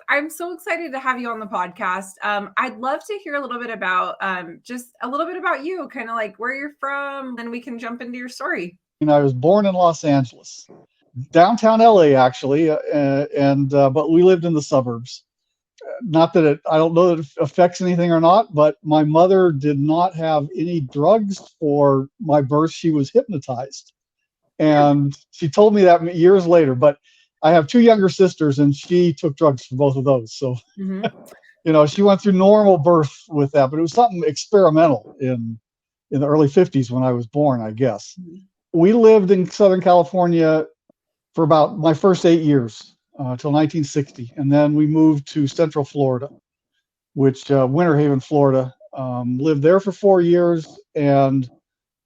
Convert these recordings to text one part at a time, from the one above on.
I'm so excited to have you on the podcast. I'd love to hear a little bit about just a little bit about you, kind of like where you're from, and we can jump into your story. I was born in Los Angeles, downtown LA actually, but we lived in the suburbs. Not that I don't know that it affects anything or not, but my mother did not have any drugs for my birth. She was hypnotized. And she told me that years later, but I have two younger sisters and she took drugs for both of those. So, she went through normal birth with that, but it was something experimental in the early 50s when I was born, I guess. We lived in Southern California for about my first 8 years, till 1960. And then we moved to Central Florida, which, Winter Haven, Florida, lived there for 4 years, and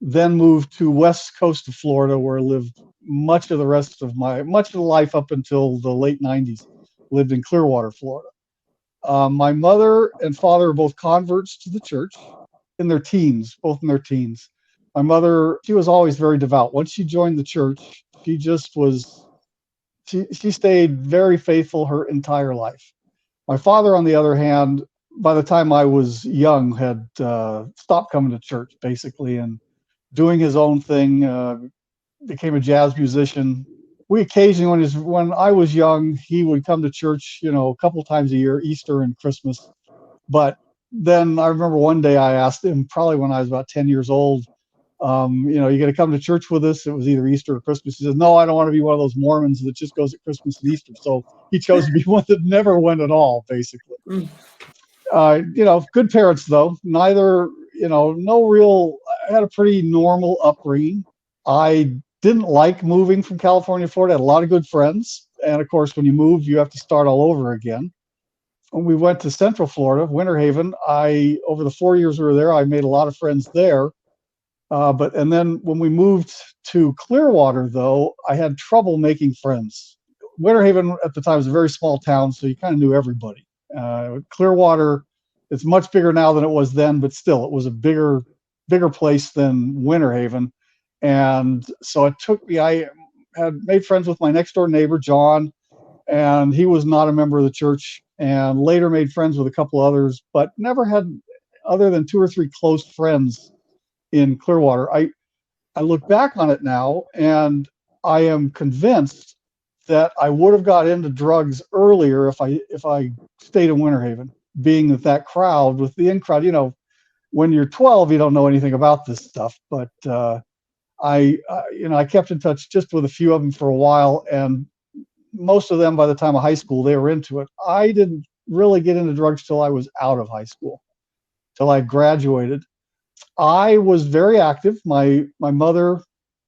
then moved to west coast of Florida, where I lived much of the life up until the late 90s. Lived in Clearwater, Florida. My mother and father are both converts to the church in their teens, both in their teens. My mother, she was always very devout. Once she joined the church, she just was, she stayed very faithful her entire life. My father, on the other hand, by the time I was young, had stopped coming to church, basically, and doing his own thing, became a jazz musician. We occasionally, when I was young, he would come to church, a couple times a year, Easter and Christmas. But then I remember one day I asked him, probably when I was about 10 years old, you going to come to church with us? It was either Easter or Christmas. He said, no, I don't want to be one of those Mormons that just goes at Christmas and Easter. So he chose to be one that never went at all, basically. Good parents, though. Neither, I had a pretty normal upbringing. I didn't like moving from California to Florida. I had a lot of good friends. And of course, when you move, you have to start all over again. When we went to Central Florida, Winter Haven, over the 4 years we were there, I made a lot of friends there. And then when we moved to Clearwater, though, I had trouble making friends. Winter Haven at the time was a very small town, so you kind of knew everybody. Clearwater, it's much bigger now than it was then, but still, it was a bigger place than Winter Haven. And so it took me, I had made friends with my next door neighbor, John, and he was not a member of the church, and later made friends with a couple others, but never had other than 2 or 3 close friends in Clearwater. I look back on it now, and I am convinced that I would have got into drugs earlier if I stayed in Winter Haven, being that crowd, with the in crowd. When you're 12, you don't know anything about this stuff, but I kept in touch just with a few of them for a while, and most of them, by the time of high school, they were into it. I didn't really get into drugs till I was out of high school, till I graduated. I was very active. My mother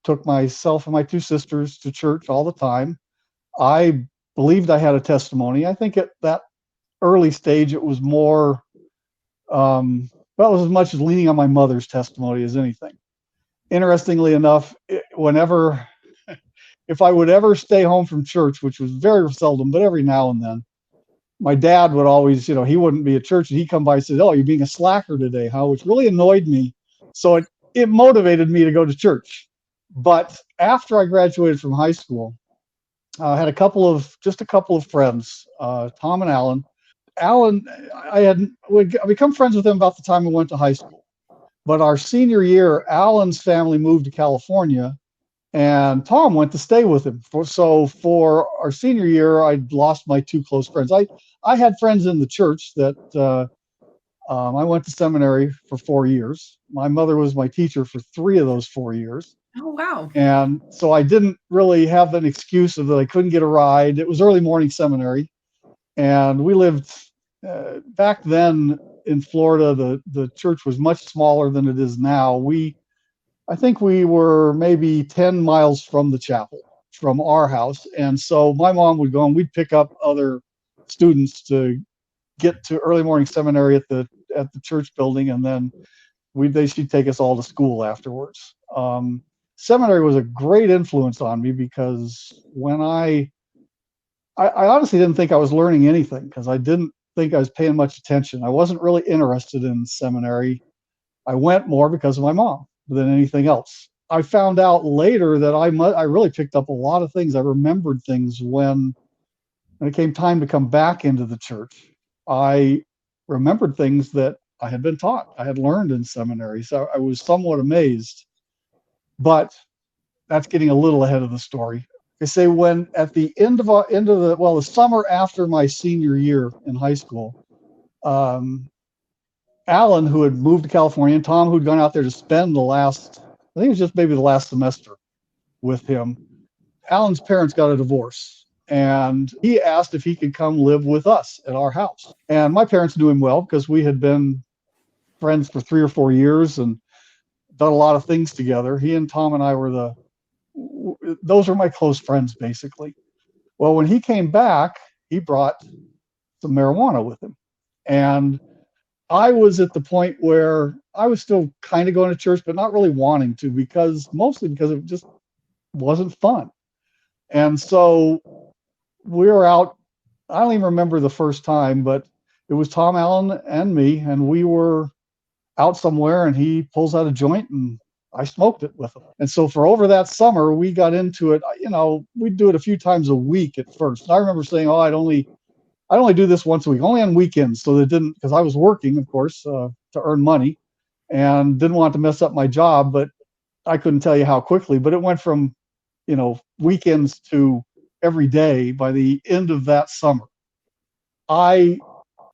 took myself and my 2 sisters to church all the time. I believed I had a testimony. I think at that early stage, it was more, it was as much as leaning on my mother's testimony as anything. Interestingly enough, if I would ever stay home from church, which was very seldom, but every now and then, my dad would always, he wouldn't be at church, and he'd come by and say, "Oh, you're being a slacker today, huh?" Which really annoyed me. So it motivated me to go to church. But after I graduated from high school, I had a couple of friends, Tom and Alan. Alan, we'd become friends with him about the time we went to high school. But our senior year, Alan's family moved to California, and Tom went to stay with him. For our senior year, I'd lost my 2 close friends. I had friends in the church that I went to seminary for 4 years. My mother was my teacher for 3 of those 4 years. Oh, wow. And so I didn't really have an excuse of that I couldn't get a ride. It was early morning seminary. And we lived, back then in Florida, the church was much smaller than it is now. I think we were maybe 10 miles from the chapel, from our house. And so my mom would go and we'd pick up other students to get to early morning seminary at the church building, and then she'd take us all to school afterwards. Seminary was a great influence on me, because when I honestly didn't think I was learning anything, because I didn't think I was paying much attention. I wasn't really interested in seminary. I went more because of my mom than anything else. I found out later that I really picked up a lot of things. I remembered things when when it came time to come back into the church, I remembered things that I had been taught, I had learned in seminary. So I was somewhat amazed. But that's getting a little ahead of the story. I say when at the end of the summer after my senior year in high school, um, Alan, who had moved to California, and Tom, who'd gone out there to spend I think it was just maybe the last semester with him. Alan's parents got a divorce, and he asked if he could come live with us at our house. And my parents knew him well because we had been friends for 3 or 4 years and done a lot of things together. He and Tom and I were those were my close friends, basically. Well, when he came back, he brought some marijuana with him. And I was at the point where I was still kind of going to church, but not really wanting to, mostly because it just wasn't fun. And so we were out. I don't even remember the first time, but it was Tom Allen and me, and we were out somewhere, and he pulls out a joint, and I smoked it with him. And so for over that summer, we got into it. We'd do it a few times a week at first. And I remember saying, "Oh, I'd only do this once a week, only on weekends," so that didn't, because I was working, of course, to earn money, and didn't want to mess up my job. But I couldn't tell you how quickly. But it went from, weekends to every day by the end of that summer. I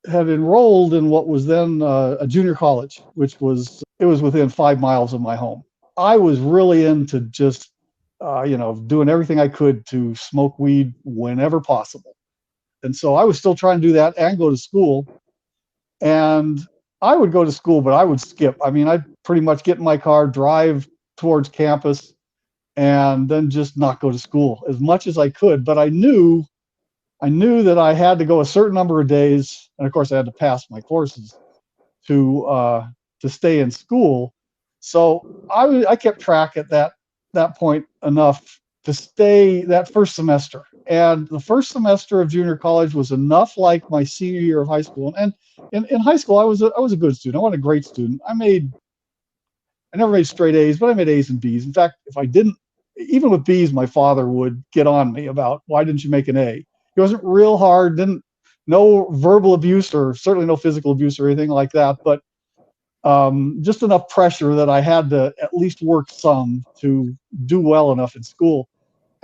had enrolled in what was then a junior college, which was within 5 miles of my home. I was really into just, doing everything I could to smoke weed whenever possible. And so I was still trying to do that and go to school. And I would go to school, but I would skip. I mean, I'd pretty much get in my car, drive towards campus, and then just not go to school as much as I could. But I knew that I had to go a certain number of days, and of course I had to pass my courses to stay in school. So I kept track at that point enough to stay that first semester. And the first semester of junior college was enough like my senior year of high school. And in high school, I was a good student. I wasn't a great student. I never made straight A's, but I made A's and B's. In fact, if I didn't, even with B's, my father would get on me about, why didn't you make an A? He wasn't real hard, no verbal abuse or certainly no physical abuse or anything like that, but just enough pressure that I had to at least work some to do well enough in school.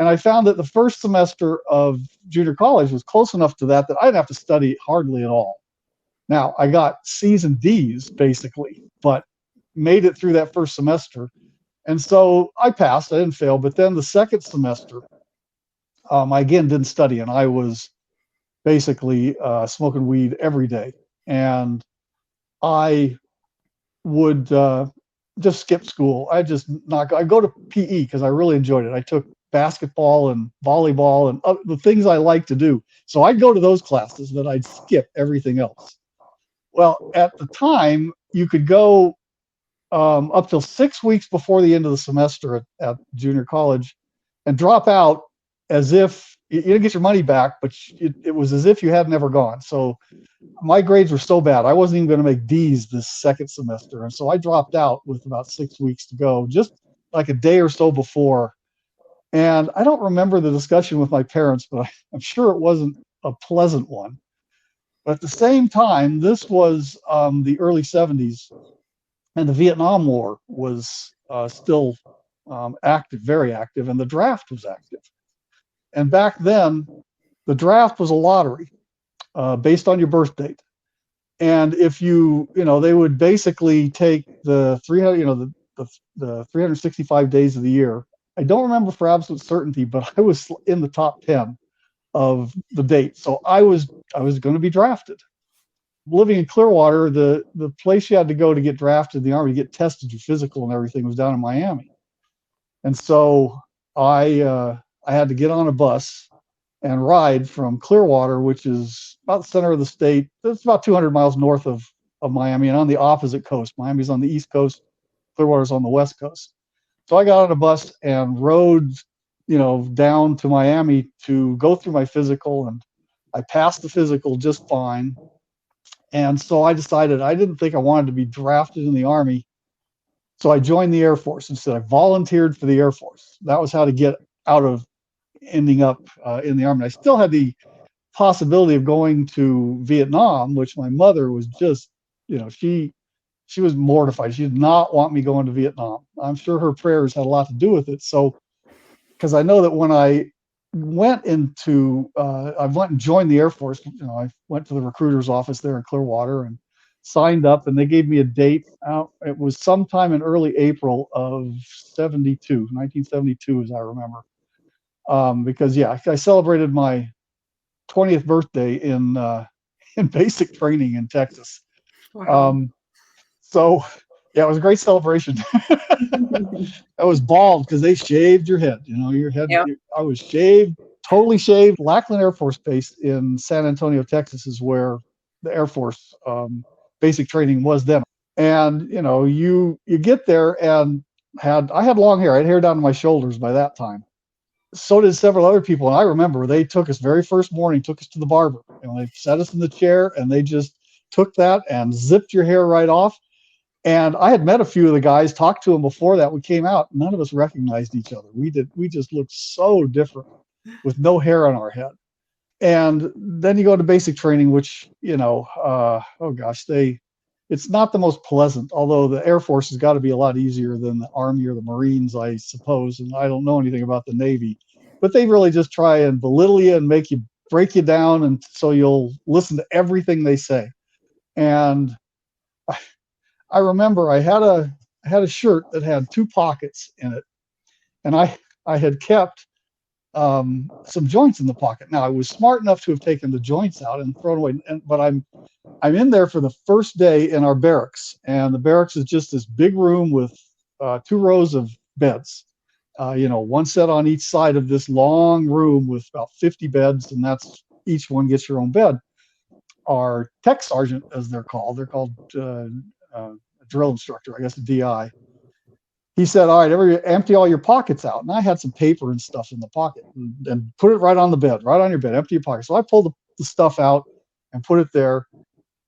And I found that the first semester of junior college was close enough to that I didn't have to study hardly at all. Now, I got C's and D's basically, but made it through that first semester. And so I passed, I didn't fail. But then the second semester, I again didn't study, and I was basically smoking weed every day. And I would just skip school. I go to PE because I really enjoyed it. I took basketball and volleyball and the things I like to do. So I'd go to those classes, but I'd skip everything else. Well, at the time, you could go up till 6 weeks before the end of the semester at junior college and drop out as if you didn't get your money back, but it was as if you had never gone. So my grades were so bad, I wasn't even going to make D's this second semester. And so I dropped out with about 6 weeks to go, just like a day or so before. And I don't remember the discussion with my parents, but I'm sure it wasn't a pleasant one. But at the same time, this was the early 70s, and the Vietnam War was still active, very active, and the draft was active. And back then, the draft was a lottery based on your birth date. And if they would basically take the 300, the 365 days of the year. I don't remember for absolute certainty, but I was in the top 10 of the date. So I was going to be drafted. Living in Clearwater, the place you had to go to get drafted in the Army, to get tested, your physical and everything, was down in Miami. And so I had to get on a bus and ride from Clearwater, which is about the center of the state. It's about 200 miles north of Miami and on the opposite coast. Miami's on the east coast, Clearwater's on the west coast. So I got on a bus and rode, down to Miami to go through my physical, and I passed the physical just fine. And so I decided I didn't think I wanted to be drafted in the Army. So I joined the Air Force instead. I volunteered for the Air Force. That was how to get out of ending up in the Army. I still had the possibility of going to Vietnam, which my mother was just, she was mortified. She did not want me going to Vietnam. I'm sure her prayers had a lot to do with it. So, because I know that when I went I went and joined the Air Force, I went to the recruiter's office there in Clearwater and signed up, and they gave me a date out. It was sometime in early April of 1972, as I remember. Because I celebrated my 20th birthday in in basic training in Texas. Wow. So yeah, it was a great celebration. I was bald because they shaved your head. Your head. Yep. I was shaved, totally shaved. Lackland Air Force Base in San Antonio, Texas, is where the Air Force basic training was then. And you get there, and I had long hair. I had hair down to my shoulders by that time. So did several other people. And I remember they took us very first morning, took us to the barber, and they set us in the chair, and they just took that and zipped your hair right off. And I had met a few of the guys, talked to them before that. We came out. None of us recognized each other. We just looked so different with no hair on our head. And then you go to basic training, which, oh gosh, it's not the most pleasant, although the Air Force has got to be a lot easier than the Army or the Marines, I suppose. And I don't know anything about the Navy, but they really just try and belittle you and break you down. And so you'll listen to everything they say. And I remember I had a shirt that had 2 pockets in it, and I had kept some joints in the pocket. Now I was smart enough to have taken the joints out and thrown away, but I'm in there for the first day in our barracks, and the barracks is just this big room with 2 rows of beds, one set on each side of this long room with about 50 beds, and that's each one gets your own bed. Our tech sergeant, as they're called a drill instructor, I guess a DI. He said, all right, empty all your pockets out. And I had some paper and stuff in the pocket, and put it right on the bed, right on your bed, empty your pocket. So I pulled the stuff out and put it there.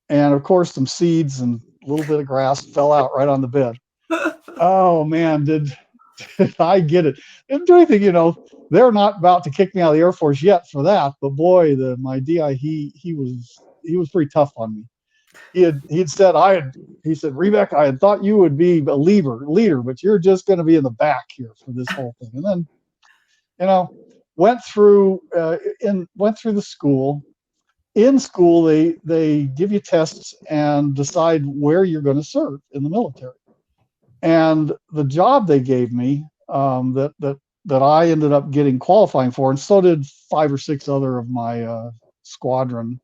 And of course, some seeds and a little bit of grass fell out right on the bed. Oh man, did I get it. Didn't do anything, they're not about to kick me out of the Air Force yet for that. But boy, my DI, he was pretty tough on me. He'd said, he said, Rebek, I had thought you would be a leader, but you're just going to be in the back here for this whole thing. And then, went through the school. In school, they give you tests and decide where you're going to serve in the military. And the job they gave me, that I ended up qualifying for, and so did 5 or 6 other of my squadron,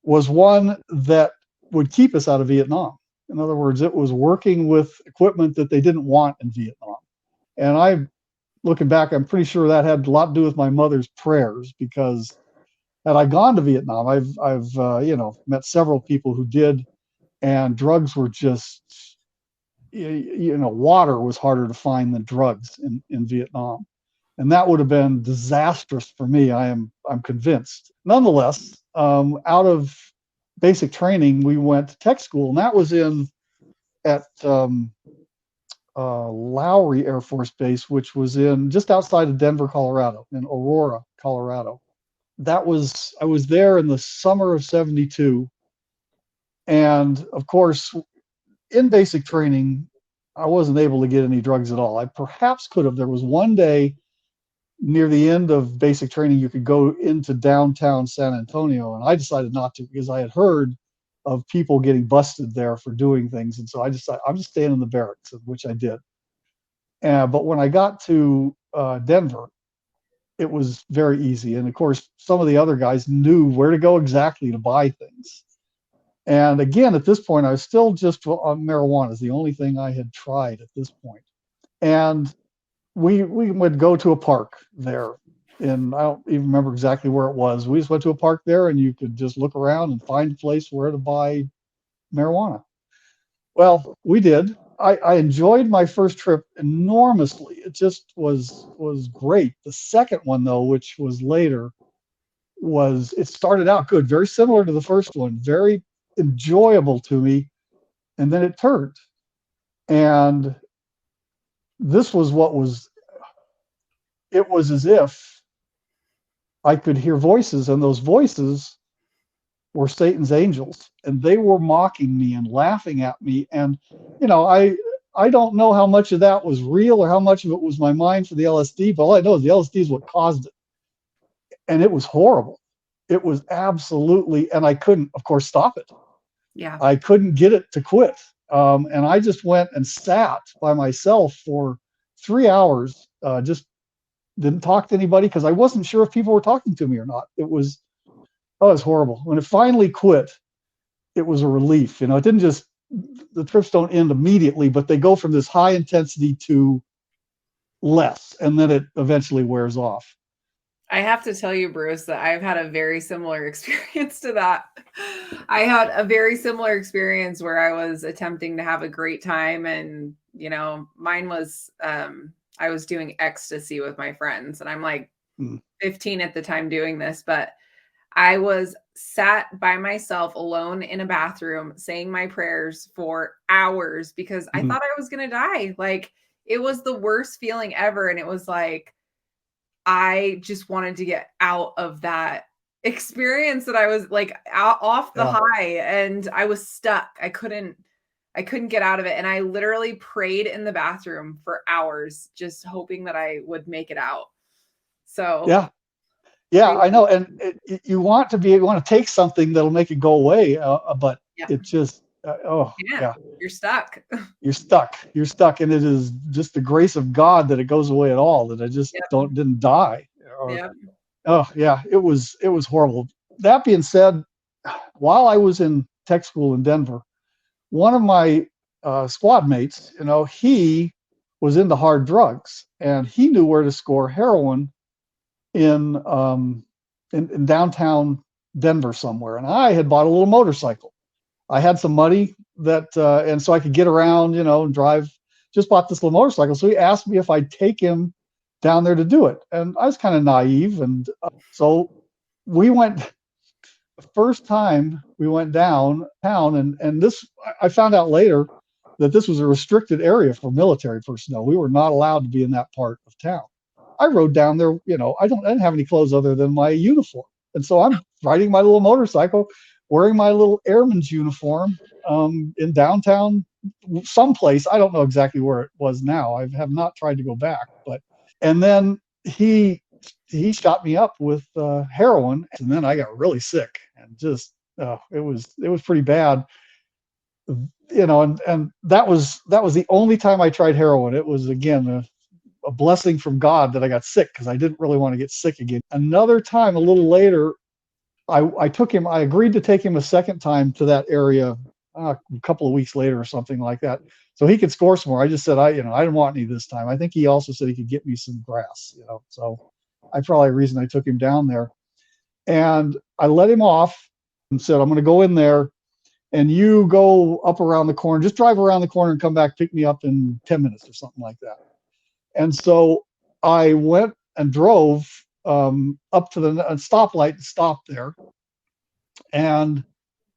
was one that would keep us out of Vietnam. In other words, it was working with equipment that they didn't want in Vietnam. And looking back, I'm pretty sure that had a lot to do with my mother's prayers, because had I gone to Vietnam, I've met several people who did, and drugs were just, water was harder to find than drugs in Vietnam. And that would have been disastrous for me. I'm convinced. Nonetheless, out of basic training, we went to tech school, and that was at Lowry Air Force Base, which was just outside of Denver, Colorado, in Aurora, Colorado. I was there in the summer of 72. And of course, in basic training, I wasn't able to get any drugs at all. I perhaps could have. There was one day near the end of basic training, you could go into downtown San Antonio, and I decided not to, because I had heard of people getting busted there for doing things. And so I decided I'm just staying in the barracks, which I did. But when I got to Denver, it was very easy. And of course, some of the other guys knew where to go exactly to buy things. And again, at this point, I was still just on marijuana. Is the only thing I had tried at this point. And we would go to a park there, and I don't even remember exactly where it was. We just went to a park there, and you could just look around and find a place where to buy marijuana. Well, we did. I enjoyed my first trip enormously. It just was great. The second one, though, which was later, it started out good, very similar to the first one, very enjoyable to me, and then it turned. And this was it was as if I could hear voices, and those voices were Satan's angels, and they were mocking me and laughing at me. And I don't know how much of that was real or how much of it was my mind for the LSD, but all I know is the LSD is what caused it, and it was horrible. It was absolutely, and I couldn't, of course, stop it. Yeah. I couldn't get it to quit. And I just went and sat by myself for 3 hours, just didn't talk to anybody because I wasn't sure if people were talking to me or not. It was horrible. When it finally quit, it was a relief. It didn't just, the trips don't end immediately, but they go from this high intensity to less, and then it eventually wears off. I have to tell you, Bruce, that I've had a very similar experience to that. I had a very similar experience where I was attempting to have a great time. And, mine was, I was doing ecstasy with my friends, and I'm like 15 at the time doing this, but I was sat by myself alone in a bathroom saying my prayers for hours because I thought I was going to die. Like, it was the worst feeling ever. And it was like, I just wanted to get out of that experience that I was like off the high, and I was stuck. I couldn't get out of it. And I literally prayed in the bathroom for hours, just hoping that I would make it out. So yeah, I know. And you want to take something that'll make it go away, but it just, you're stuck. You're stuck, and it is just the grace of God that it goes away at all. That I just didn't die. Oh yeah, it was horrible. That being said, while I was in tech school in Denver, one of my squad mates, he was into hard drugs, and he knew where to score heroin in downtown Denver somewhere. And I had bought a little motorcycle. I had some money and so I could get around, and drive. Just bought this little motorcycle. So he asked me if I'd take him down there to do it. And I was kind of naive. And so we went, the first time we went downtown, and this, I found out later that this was a restricted area for military personnel. We were not allowed to be in that part of town. I rode down there, I didn't have any clothes other than my uniform. And so I'm riding my little motorcycle, wearing my little airman's uniform, in downtown someplace. I don't know exactly where it was now. I have not tried to go back, and then he shot me up with heroin, and then I got really sick, and just it was pretty bad. And that was the only time I tried heroin. It was, again, a blessing from God that I got sick, because I didn't really want to get sick again. Another time, a little later, I agreed to take him a second time to that area a couple of weeks later or something like that, so he could score some more. I just said, I didn't want any this time. I think he also said he could get me some grass, so I probably the reason I took him down there. And I let him off and said, I'm going to go in there, and you go up around the corner, just drive around the corner and come back, pick me up in 10 minutes or something like that. And so I went and drove up to the stoplight and stopped there. And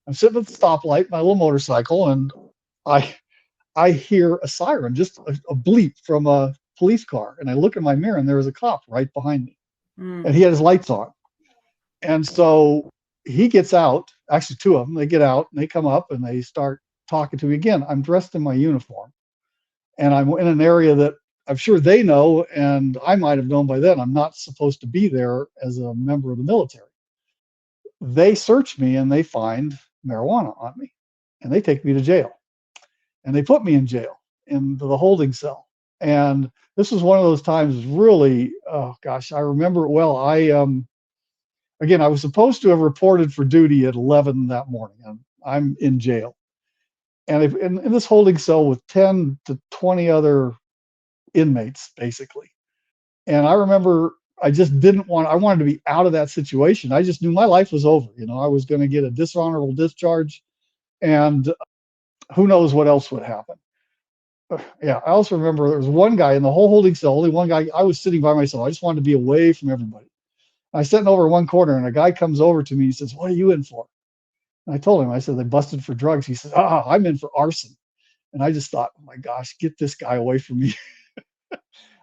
I'm sitting at the stoplight, my little motorcycle, and I hear a siren, just a bleep from a police car. And I look in my mirror, and there was a cop right behind me. And he had his lights on. And so he gets out, actually two of them, they get out and they come up and they start talking to me again. I'm dressed in my uniform, and I'm in an area that I'm sure they know, and I might have known by then, I'm not supposed to be there as a member of the military. They search me and they find marijuana on me, and they take me to jail, and they put me in jail, in the holding cell. And this was one of those times, really, oh gosh, I remember it well. Again, I was supposed to have reported for duty at 11 that morning, and I'm in jail. And in this holding cell with 10 to 20 other inmates, basically. And I remember I just didn't want, I wanted to be out of that situation. I just knew my life was over. I was going to get a dishonorable discharge, and who knows what else would happen. Yeah, I also remember there was one guy in the whole holding cell, only one guy. I was sitting by myself. I just wanted to be away from everybody. I was sitting over in one corner, and a guy comes over to me. He says, "What are you in for?" And I told him, I said, "They busted for drugs." He says, "I'm in for arson." And I just thought, oh my gosh, get this guy away from me.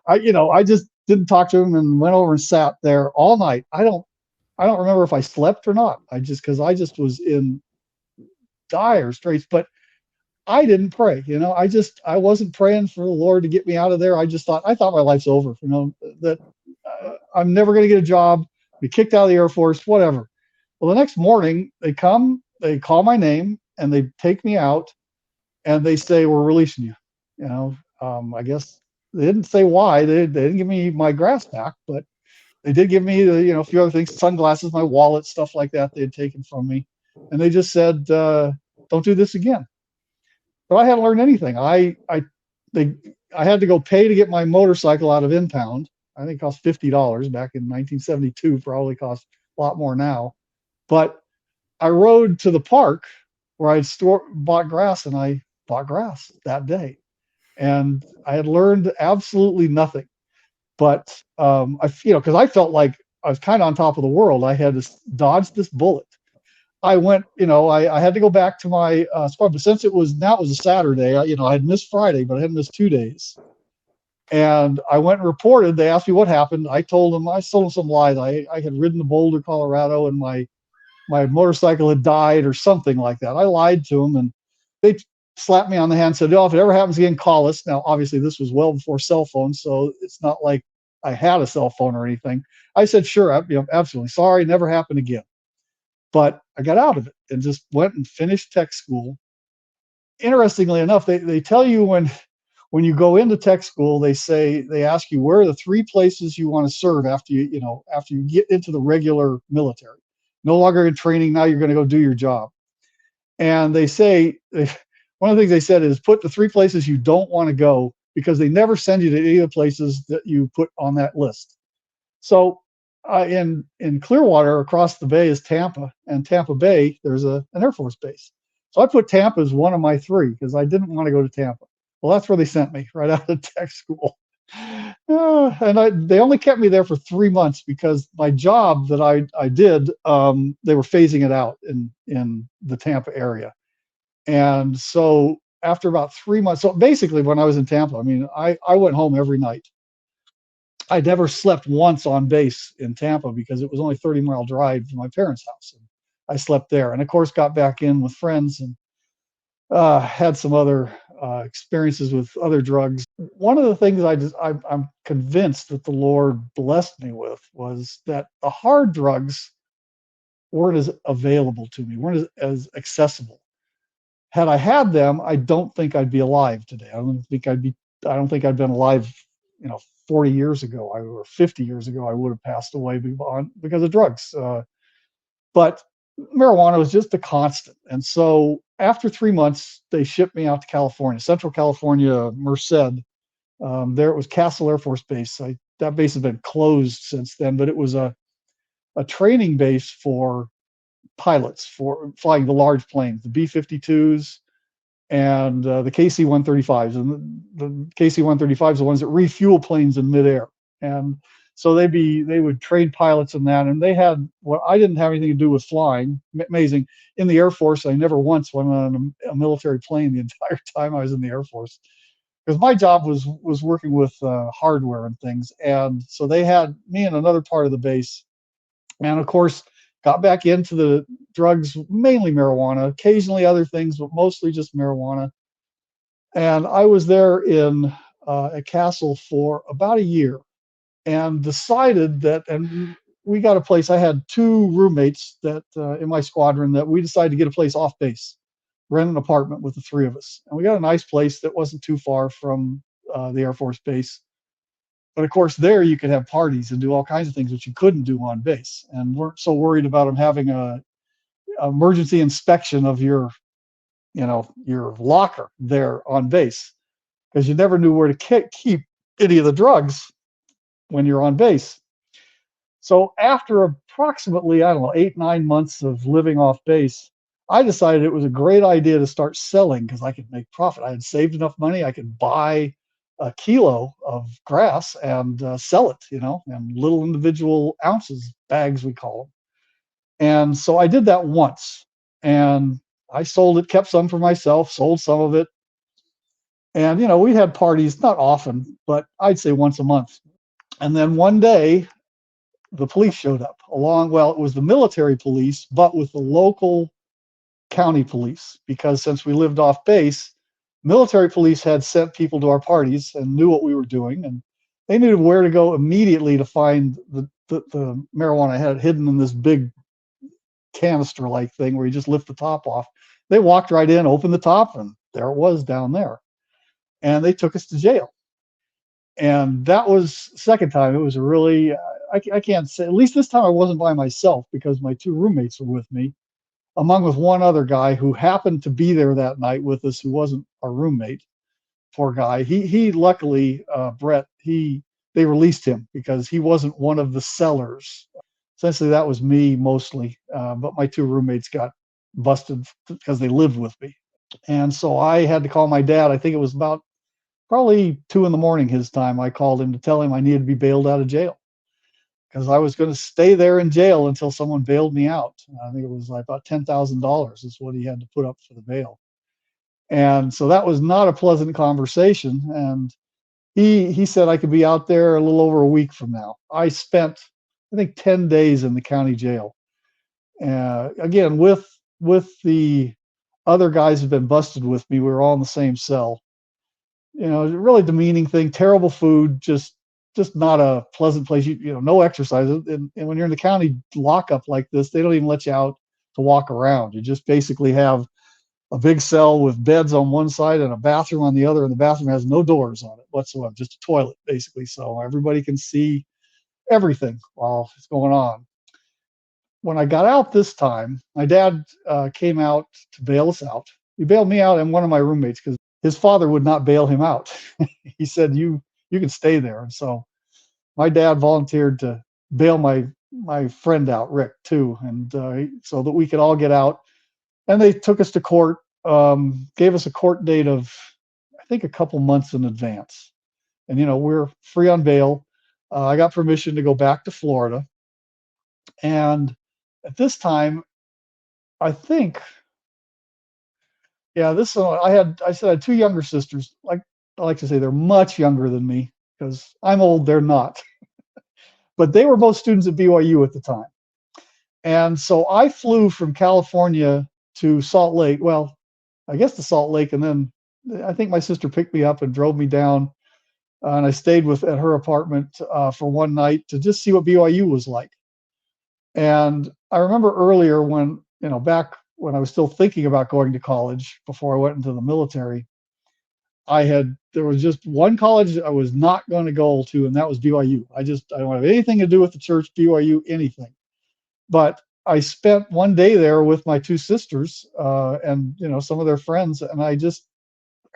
I just didn't talk to him and went over and sat there all night. I don't remember if I slept or not. Because I just was in dire straits, but I didn't pray. I wasn't praying for the Lord to get me out of there. I thought my life's over, that I'm never going to get a job, be kicked out of the Air Force, whatever. Well, the next morning they call my name and they take me out and they say, we're releasing you. I guess they didn't say why. They didn't give me my grass back, but they did give me a few other things, sunglasses, my wallet, stuff like that they had taken from me. And they just said, don't do this again. But I hadn't learned anything. They, I had to go pay to get my motorcycle out of impound. I think it cost $50 back in 1972, probably cost a lot more now. But I rode to the park where bought grass, and I bought grass that day. And I had learned absolutely nothing. But because I felt like I was kind of on top of the world. I had to dodge this bullet. I went, I had to go back to my spot, but since it was a Saturday, I had missed Friday, but I hadn't missed 2 days. And I went and reported. They asked me what happened. I told them some lies. I had ridden to Boulder, Colorado, and my motorcycle had died or something like that. I lied to them, and they slapped me on the hand and said, "Oh, if it ever happens again, call us." Now, obviously, this was well before cell phones, so it's not like I had a cell phone or anything. I said, "Sure, absolutely sorry, never happened again." But I got out of it and just went and finished tech school. Interestingly enough, they tell you when you go into tech school, they ask you where are the 3 places you want to serve after you get into the regular military. No longer in training, now you're going to go do your job. And they say one of the things they said is put the 3 places you don't want to go, because they never send you to any of the places that you put on that list. So in Clearwater, across the bay is Tampa, and Tampa Bay, there's an Air Force base. So I put Tampa as one of my 3 because I didn't want to go to Tampa. Well, that's where they sent me, right out of tech school. And they only kept me there for 3 months because my job that I did, they were phasing it out in the Tampa area. And so after about 3 months, so basically when I was in Tampa, I went home every night. I never slept once on base in Tampa because it was only 30-mile drive from my parents' house. And I slept there, and of course got back in with friends and had some other experiences with other drugs. One of the things I'm convinced that the Lord blessed me with was that the hard drugs weren't as available to me, weren't as accessible. Had I had them, I don't think I'd be alive today. I don't think I'd been alive, 40 years ago or 50 years ago. I would have passed away because of drugs. But marijuana was just a constant. And so after 3 months, they shipped me out to California, Central California, Merced. There it was Castle Air Force Base. That base has been closed since then, but it was a training base for pilots for flying the large planes, the B-52s and the KC-135s. And the KC-135s are the ones that refuel planes in midair. And so they would train pilots in that. And they had I didn't have anything to do with flying. Amazing. In the Air Force, I never once went on a military plane the entire time I was in the Air Force, because my job was working with hardware and things. And so they had me in another part of the base. And of course, got back into the drugs, mainly marijuana, occasionally other things, but mostly just marijuana. And I was there in at Castle for about a year, and decided that, and we got a place. I had 2 roommates that in my squadron that we decided to get a place off base, rent an apartment with the 3 of us. And we got a nice place that wasn't too far from the Air Force base. But of course, there you could have parties and do all kinds of things which you couldn't do on base, and weren't so worried about them having a emergency inspection of your locker there on base, because you never knew where to keep any of the drugs when you're on base. So after approximately, I don't know, 8-9 months of living off base, I decided it was a great idea to start selling because I could make profit. I had saved enough money. I could buy a kilo of grass and sell it, in little individual ounces, bags we call them. And so I did that once, and I sold it, kept some for myself, sold some of it. And, we had parties, not often, but I'd say once a month. And then one day, the police showed up well, it was the military police, but with the local county police, because since we lived off base, military police had sent people to our parties and knew what we were doing, and they knew where to go immediately to find the marijuana I had hidden in this big canister like thing where you just lift the top off. They walked right in, opened the top, and there it was down there. And they took us to jail. And that was the second time. It was a really, I can't say, at least this time I wasn't by myself because my two roommates were with me, among with one other guy who happened to be there that night with us, who wasn't our roommate. Poor guy. He luckily, Brett, they released him because he wasn't one of the sellers. Essentially, that was me mostly, but my two roommates got busted because they lived with me. And so I had to call my dad. I think it was about probably 2 a.m. his time. I called him to tell him I needed to be bailed out of jail because I was going to stay there in jail until someone bailed me out. I think it was like about $10,000 is what he had to put up for the bail. And so that was not a pleasant conversation. And he said I could be out there a little over a week from now. I spent, I think, 10 days in the county jail. Again, with the other guys who've been busted with me, we were all in the same cell. You know, really demeaning thing, terrible food, just not a pleasant place. You know, no exercise. And when you're in the county lockup like this, they don't even let you out to walk around. You just basically have a big cell with beds on one side and a bathroom on the other, and the bathroom has no doors on it whatsoever, just a toilet, basically, so everybody can see everything while it's going on. When I got out this time, my dad came out to bail us out. He bailed me out and one of my roommates because his father would not bail him out. He said, you can stay there. And so my dad volunteered to bail my friend out, Rick, too, and so that we could all get out. And they took us to court, gave us a court date of, I think, a couple months in advance. And, you know, we're free on bail. I got permission to go back to Florida. And at this time, I think, yeah, I said I had two younger sisters. Like I like to say, they're much younger than me because I'm old, they're not. But they were both students at BYU at the time. And so I flew from California to Salt Lake. Well, I guess to Salt Lake, and then I think my sister picked me up and drove me down, and I stayed at her apartment for one night to just see what BYU was like. And I remember earlier when, you know, back when I was still thinking about going to college before I went into the military, there was just one college I was not going to go to, and that was BYU. I don't have anything to do with the church, BYU, anything. But I spent one day there with my two sisters and, you know, some of their friends, and I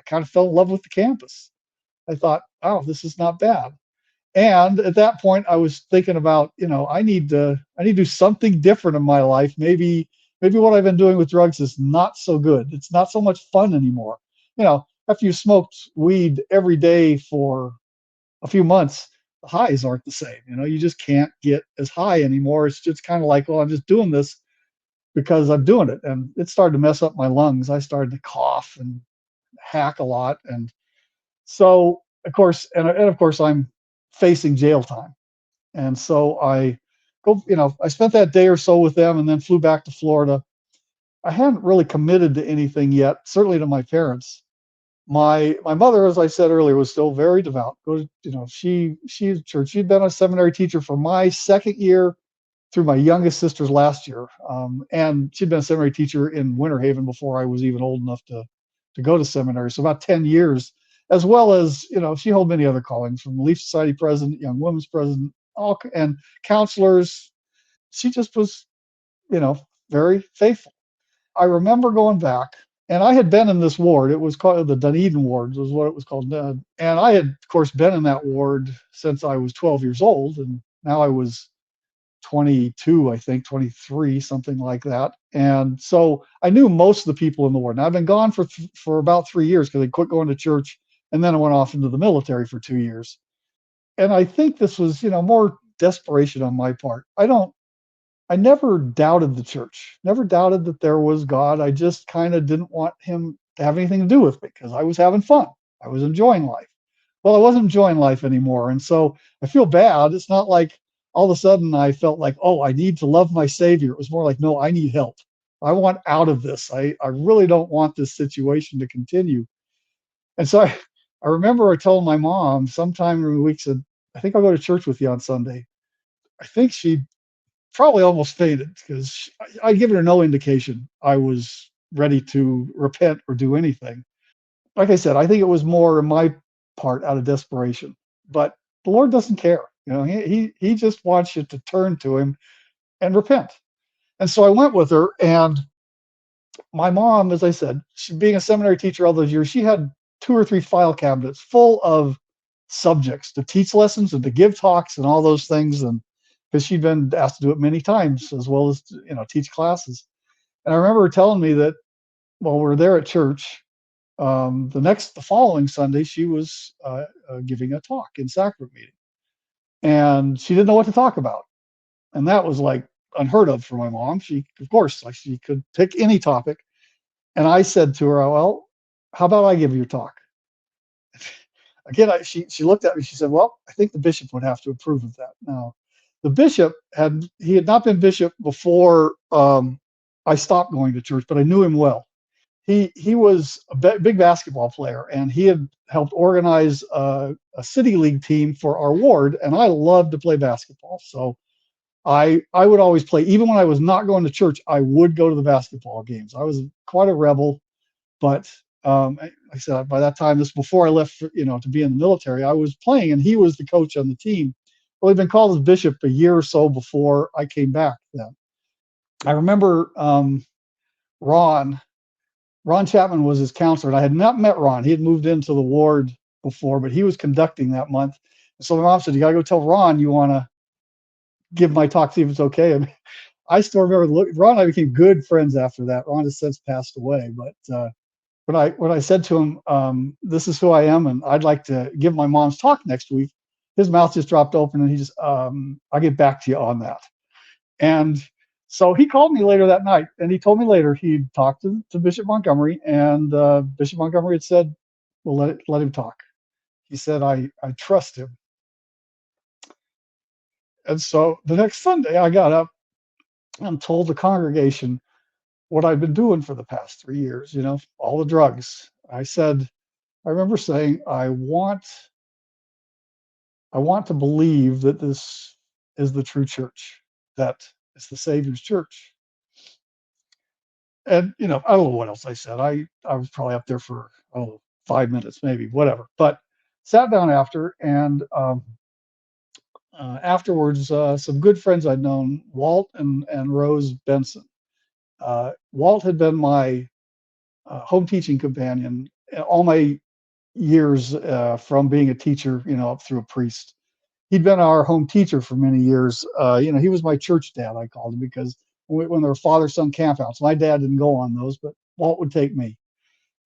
kind of fell in love with the campus. I thought, oh, this is not bad. And at that point, I was thinking about, you know, I need to do something different in my life. Maybe what I've been doing with drugs is not so good. It's not so much fun anymore. You know, after you smoked weed every day for a few months, the highs aren't the same. You know, you just can't get as high anymore. It's just kind of like, well, I'm just doing this because I'm doing it. And it started to mess up my lungs. I started to cough and hack a lot. And so, of course, and of course, I'm facing jail time. And so I spent that day or so with them and then flew back to Florida. I hadn't really committed to anything yet, certainly to my parents. My mother, as I said earlier, was still very devout. She's church. She'd been a seminary teacher for my second year through my youngest sister's last year, and she'd been a seminary teacher in Winter Haven before I was even old enough to go to seminary. So about 10 years, as well as, you know, she held many other callings, from Relief Society president, Young Women's president, and counselors. She just was, you know, very faithful. I remember going back, and I had been in this ward. It was called the Dunedin ward, was what it was called. And I had, of course, been in that ward since I was 12 years old, and now I was 22, I think, 23, something like that. And so I knew most of the people in the ward. Now, I've been gone for about 3 years because I quit going to church, and then I went off into the military for 2 years. And I think this was, you know, more desperation on my part. I never doubted the church, never doubted that there was God. I just kind of didn't want him to have anything to do with me because I was having fun. I was enjoying life. Well, I wasn't enjoying life anymore. And so I feel bad. It's not like, all of a sudden I felt like, oh, I need to love my Savior. It was more like, no, I need help. I want out of this. I really don't want this situation to continue. And so I remember I told my mom sometime in the week, said, I think I'll go to church with you on Sunday. I think she probably almost fainted because I'd given her no indication I was ready to repent or do anything. Like I said, I think it was more my part out of desperation. But the Lord doesn't care. He just wants you to turn to him and repent. And so I went with her, and my mom, as I said, she, being a seminary teacher all those years, she had 2 or 3 file cabinets full of subjects to teach lessons and to give talks and all those things. And because she'd been asked to do it many times, as well as teach classes. And I remember her telling me that while we were there at church, the following Sunday, she was giving a talk in sacrament meeting, and she didn't know what to talk about. And that was like unheard of for my mom. She, of course, like she could pick any topic. And I said to her, well, how about I give you a talk? Again, she looked at me. She said, well, I think the bishop would have to approve of that. Now, the bishop had not been bishop before I stopped going to church, but I knew him well. He was a big basketball player, and he had helped organize a city league team for our ward, and I loved to play basketball. So I would always play. Even when I was not going to church, I would go to the basketball games. I was quite a rebel, but like I said, by that time, this before I left, to be in the military, I was playing, and he was the coach on the team. Well, he'd been called as bishop a year or so before I came back then. I remember Ron Chapman was his counselor, and I had not met Ron. He had moved into the ward before, but he was conducting that month. So my mom said, you got to go tell Ron you want to give my talk, see if it's okay. And I still remember Ron and I became good friends after that. Ron has since passed away, but when I said to him, this is who I am, and I'd like to give my mom's talk next week, his mouth just dropped open, and he just, I'll get back to you on that. And so he called me later that night, and he told me later he'd talked to Bishop Montgomery, and Bishop Montgomery had said, well, let him talk. He said, I trust him. And so the next Sunday, I got up and told the congregation what I'd been doing for the past 3 years, all the drugs. I remember saying, I want to believe that this is the true church, that it's the Savior's church. And, I don't know what else I said. I was probably up there for, 5 minutes, maybe, whatever. But sat down after, and afterwards, some good friends I'd known, Walt and Rose Benson. Walt had been my home teaching companion all my years from being a teacher, up through a priest. He'd been our home teacher for many years. He was my church dad, I called him, because when there were father-son campouts, my dad didn't go on those, but Walt would take me.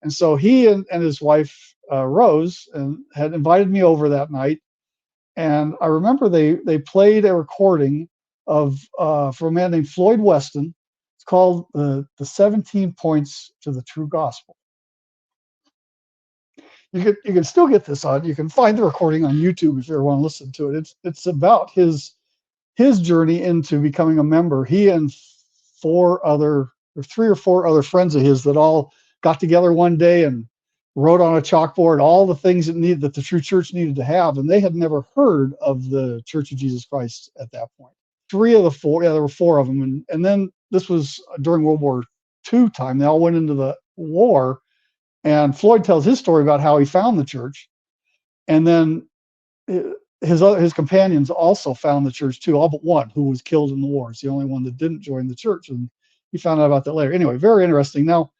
And so he and his wife, Rose, had invited me over that night. And I remember they played a recording of from a man named Floyd Weston. It's called the 17 Points to the True Gospel. You can still get this on. You can find the recording on YouTube if you ever want to listen to it. It's about his journey into becoming a member. He and 3 or 4 other friends of his that all got together one day and wrote on a chalkboard all the things that the true church needed to have, and they had never heard of the Church of Jesus Christ at that point. 3 of the 4, there were 4 of them, and then this was during World War II time. They all went into the war, and Floyd tells his story about how he found the church, and then his companions also found the church too, all but one, who was killed in the war. It's the only one that didn't join the church, and he found out about that later. Anyway, very interesting. Now,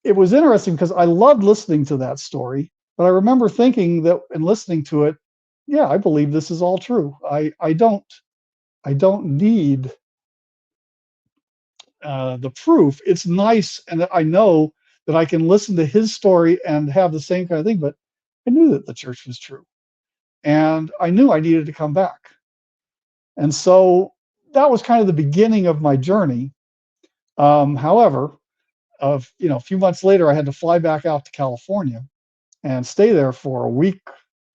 it was interesting because I loved listening to that story, but I remember thinking that in listening to it, yeah, I believe this is all true. I don't need the proof. It's nice, and I know that I can listen to his story and have the same kind of thing, but I knew that the church was true, and I knew I needed to come back. And so that was kind of the beginning of my journey. However, a few months later, I had to fly back out to California and stay there for a week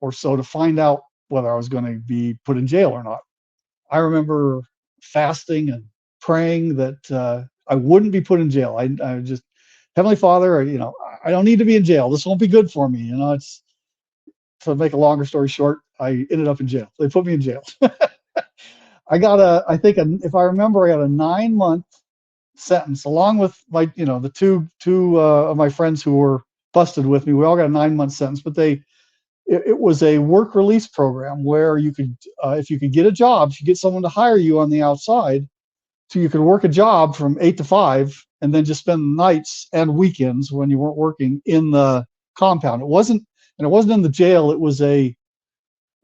or so to find out whether I was going to be put in jail or not. I remember fasting and praying that I wouldn't be put in jail. I just, Heavenly Father, I don't need to be in jail. This won't be good for me. It's, to make a longer story short, I ended up in jail. They put me in jail. I think, if I remember, I got a 9-month sentence along with the two of my friends who were busted with me. We all got a 9-month sentence, but it was a work release program where you could, if you could get a job, if you get someone to hire you on the outside, so you could work a job from 8 to 5 and then just spend nights and weekends when you weren't working in the compound. It wasn't in the jail. It was an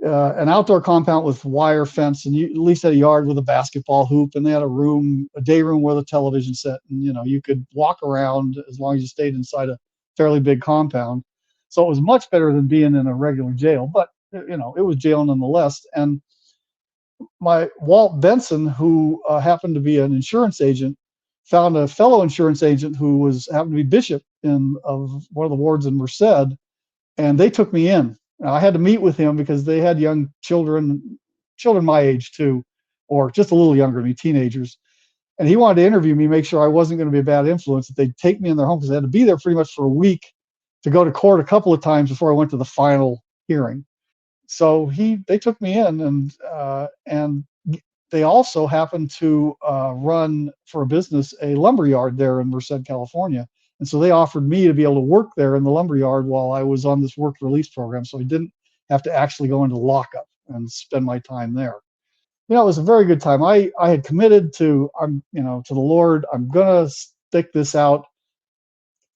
outdoor compound with wire fence, and you at least had a yard with a basketball hoop, and they had a day room with a television set, and you could walk around as long as you stayed inside a fairly big compound. So it was much better than being in a regular jail, but it was jail nonetheless. And my Walt Benson, who happened to be an insurance agent, found a fellow insurance agent who happened to be bishop of one of the wards in Merced, and they took me in. Now, I had to meet with him because they had young children my age too, or just a little younger than me, teenagers. And he wanted to interview me, make sure I wasn't going to be a bad influence, that they'd take me in their home, because I had to be there pretty much for a week to go to court a couple of times before I went to the final hearing. So they took me in, and they also happened to run for a business a lumber yard there in Merced, California. And so they offered me to be able to work there in the lumber yard while I was on this work release program, so I didn't have to actually go into lockup and spend my time there. It was a very good time. I had committed to the Lord. I'm gonna stick this out.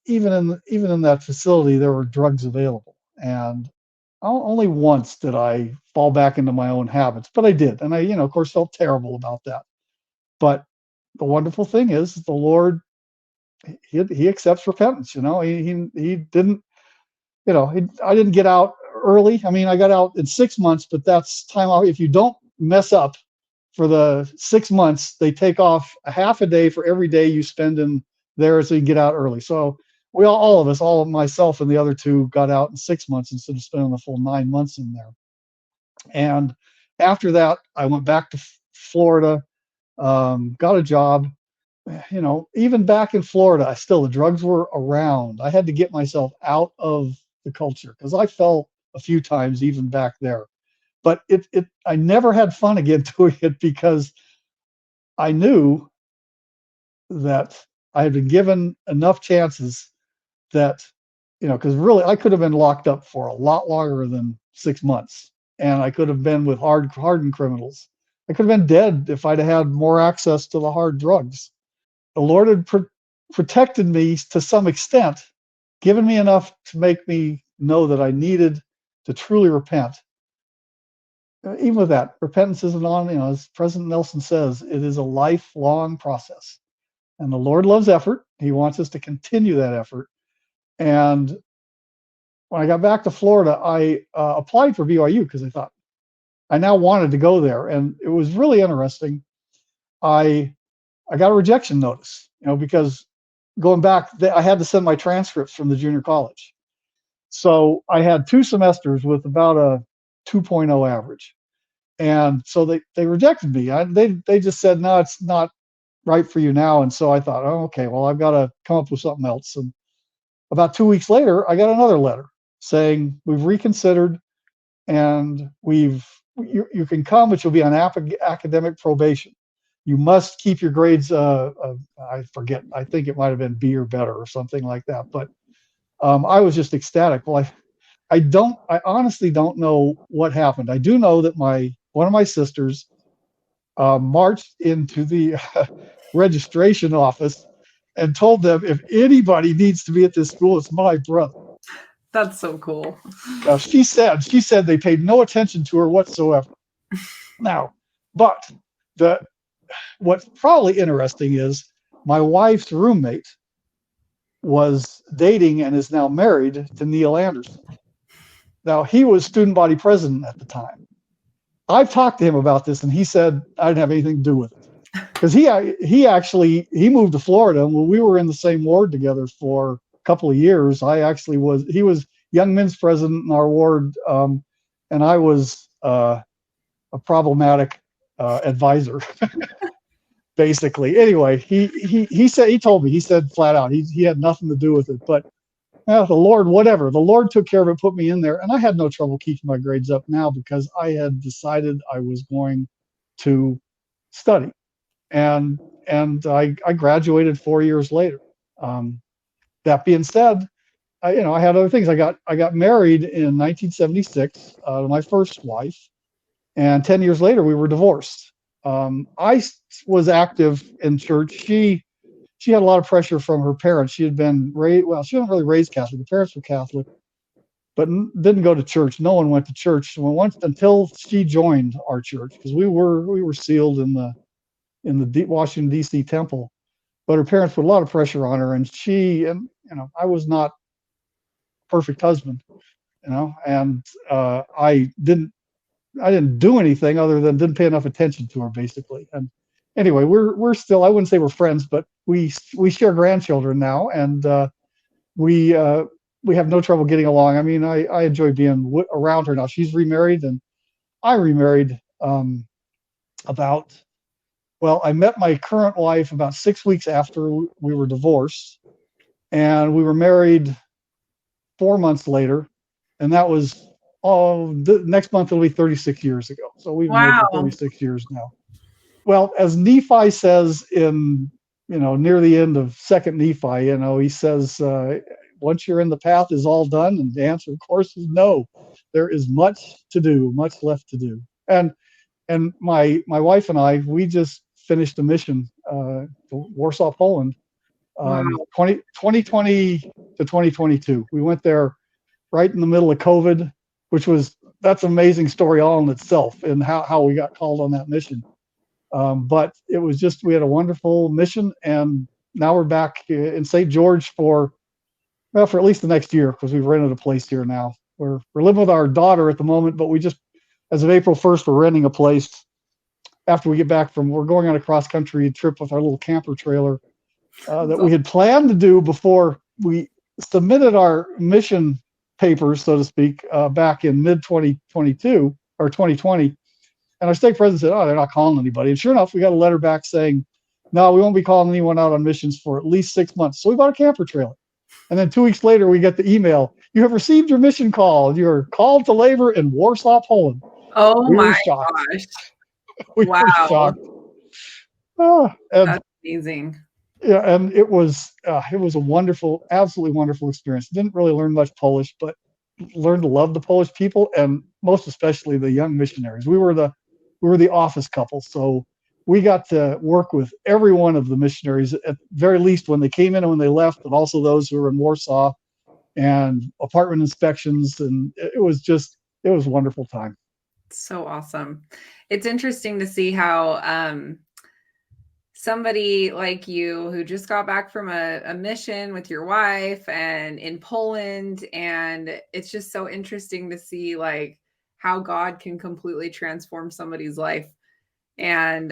Even in that facility, there were drugs available, and only once did I fall back into my own habits, but I did, and I, of course, felt terrible about that. But the wonderful thing is, the Lord, he accepts repentance. He didn't, I didn't get out early. I mean, I got out in 6 months, but that's time off. If you don't mess up for the 6 months, they take off a half a day for every day you spend in there, so you can get out early. So we all of myself and the other two, got out in 6 months instead of spending the full 9 months in there. And after that, I went back to Florida, got a job. Even back in Florida, the drugs were around. I had to get myself out of the culture, because I fell a few times even back there. But I never had fun again doing it, because I knew that I had been given enough chances that, because really I could have been locked up for a lot longer than 6 months, and I could have been with hardened criminals. I could have been dead if I'd had more access to the hard drugs. The Lord had protected me to some extent, given me enough to make me know that I needed to truly repent. Even with that, repentance isn't as President Nelson says, it is a lifelong process. And the Lord loves effort. He wants us to continue that effort. And when I got back to Florida, I applied for BYU, because I thought I now wanted to go there. And it was really interesting. I got a rejection notice, because going back, I had to send my transcripts from the junior college. So I had 2 semesters with about a 2.0 average. And so they rejected me. They just said, no, it's not right for you now. And so I thought, oh, okay, well, I've got to come up with something else. And about 2 weeks later, I got another letter saying, we've reconsidered, and you can come, but you'll be on academic probation. You must keep your grades, I forget, I think it might have been B or better or something like that. But I was just ecstatic. Well, I honestly don't know what happened. I do know that one of my sisters marched into the registration office and told them, if anybody needs to be at this school, it's my brother. That's so cool. She said they paid no attention to her whatsoever. Now, but what's probably interesting is my wife's roommate was dating and is now married to Neil Anderson. Now, he was student body president at the time. I've talked to him about this, and he said I didn't have anything to do with it, because he moved to Florida, and when we were in the same ward together for a couple of years, he was young men's president in our ward, and I was a problematic advisor, basically. Anyway, he told me, he said flat out, he had nothing to do with it, but the Lord, whatever, the Lord took care of it, put me in there, and I had no trouble keeping my grades up now because I had decided I was going to study, and I graduated 4 years later. That being said, I had other things. I got married in 1976 to my first wife, and 10 years later we were divorced. I was active in church. She had a lot of pressure from her parents. She had been raised, well, she wasn't really raised Catholic. The parents were Catholic, but didn't go to church. No one went to church until she joined our church, because we were sealed in the Washington D.C. temple. But her parents put a lot of pressure on her, and I was not a perfect husband, and I didn't do anything other than didn't pay enough attention to her, basically. And anyway, we're still, I wouldn't say we're friends, but we share grandchildren now, and we have no trouble getting along. I mean, I enjoy being around her now. She's remarried, and I remarried I met my current wife about 6 weeks after we were divorced, and we were married 4 months later, and that was next month it'll be 36 years ago. So we've been married for 36 years now. Well, as Nephi says in near the end of Second Nephi, he says, once you're in the path, is all done? And the answer, of course, is no. There is much to do, much left to do. And my wife and I, we just finished a mission to Warsaw, Poland, 2020 to 2022. We went there right in the middle of COVID, that's an amazing story all in itself, and how we got called on that mission. But it was just, we had a wonderful mission, and now we're back in St. George for at least the next year, because we've rented a place here now. We're living with our daughter at the moment, but we just, as of April 1st, we're renting a place after we get back we're going on a cross-country trip with our little camper trailer that we had planned to do before we submitted our mission papers, so to speak, back in mid-2022 or 2020. And our stake president said, they're not calling anybody. And sure enough, we got a letter back saying, no, we won't be calling anyone out on missions for at least 6 months. So we bought a camper trailer. And then 2 weeks later, we get the email, you have received your mission call. You're called to labor in Warsaw, Poland. Oh, my gosh. We were shocked. That's amazing. Yeah, and it was a wonderful, absolutely wonderful experience. Didn't really learn much Polish, but learned to love the Polish people, and most especially the young missionaries. We were the office couple, so we got to work with every one of the missionaries, at the very least when they came in and when they left, but also those who were in Warsaw, and apartment inspections, and it was a wonderful time. So awesome. It's interesting to see how somebody like you, who just got back from a mission with your wife and in Poland, and it's just so interesting to see like how God can completely transform somebody's life. And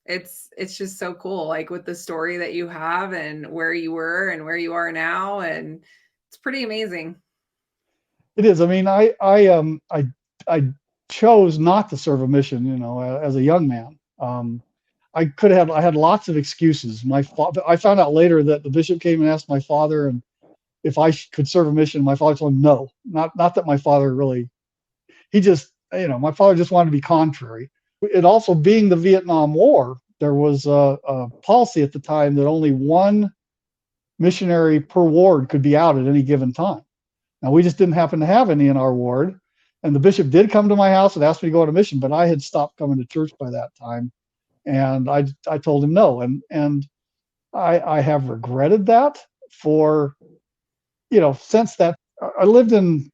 it's just so cool, like with the story that you have and where you were and where you are now, and it's pretty amazing. It is. I mean, I chose not to serve a mission, as a young man. I had lots of excuses. I found out later that the bishop came and asked my father and if I could serve a mission. My father told him no. Not that my father really, my father just wanted to be contrary. It also, being the Vietnam War, there was a policy at the time that only one missionary per ward could be out at any given time. Now, we just didn't happen to have any in our ward, and the bishop did come to my house and asked me to go on a mission, but I had stopped coming to church by that time, and I told him no, and I have regretted that for, since that. I lived in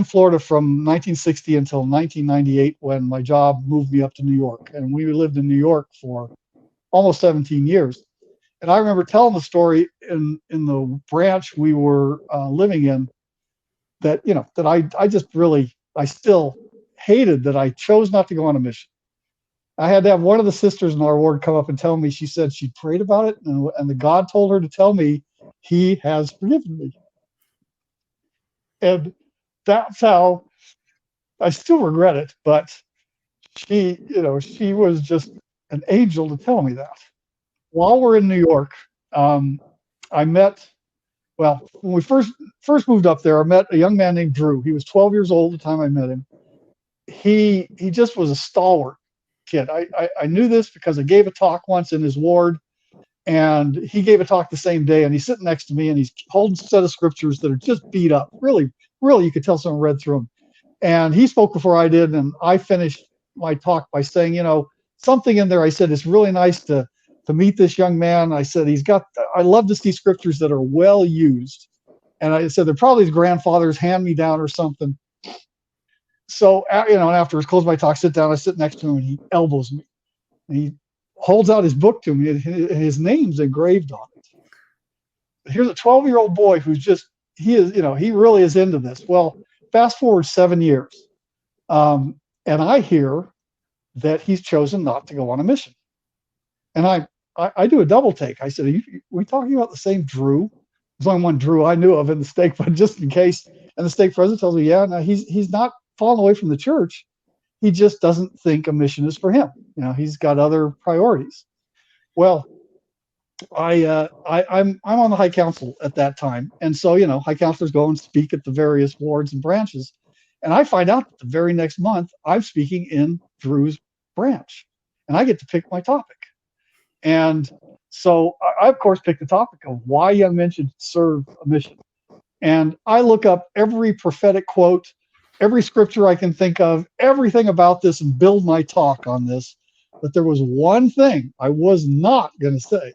Florida from 1960 until 1998, when my job moved me up to New York, and we lived in New York for almost 17 years. And I remember telling the story in the branch we were living in, that I still hated that I chose not to go on a mission. I had to have one of the sisters in our ward come up and tell me, she said she prayed about it, and the God told her to tell me he has forgiven me. And that's how, I still regret it, but she was just an angel to tell me that. While we're in New York, I met, well, when we first moved up there, I met a young man named Drew. He was 12 years old at the time I met him. He just was a stalwart kid. I knew this because I gave a talk once in his ward, and he gave a talk the same day, and he's sitting next to me, and he's holding a set of scriptures that are just beat up. Really, really, you could tell someone read through them. And he spoke before I did, and I finished my talk by saying, something in there. I said, it's really nice to meet this young man. I said, I love to see scriptures that are well used. And I said, they're probably his grandfather's hand-me-down or something. So, and afterwards, close my talk, sit down, I sit next to him, and he elbows me. And he holds out his book to me, and his name's engraved on it. Here's a 12-year-old boy who's he really is into this. Well, fast forward 7 years, and I hear that he's chosen not to go on a mission. And I do a double take. I said, are we talking about the same Drew? There's only one Drew I knew of in the stake, but just in case. And the stake president tells me, yeah, no, he's not fallen away from the church. He just doesn't think a mission is for him. He's got other priorities. Well, I'm on the high council at that time, and so high councilors go and speak at the various wards and branches, and I find out that the very next month I'm speaking in Drew's branch, and I get to pick my topic. And so I of course picked the topic of why young men should serve a mission, and I look up every prophetic quote, every scripture I can think of, everything about this, and build my talk on this. But there was one thing I was not going to say,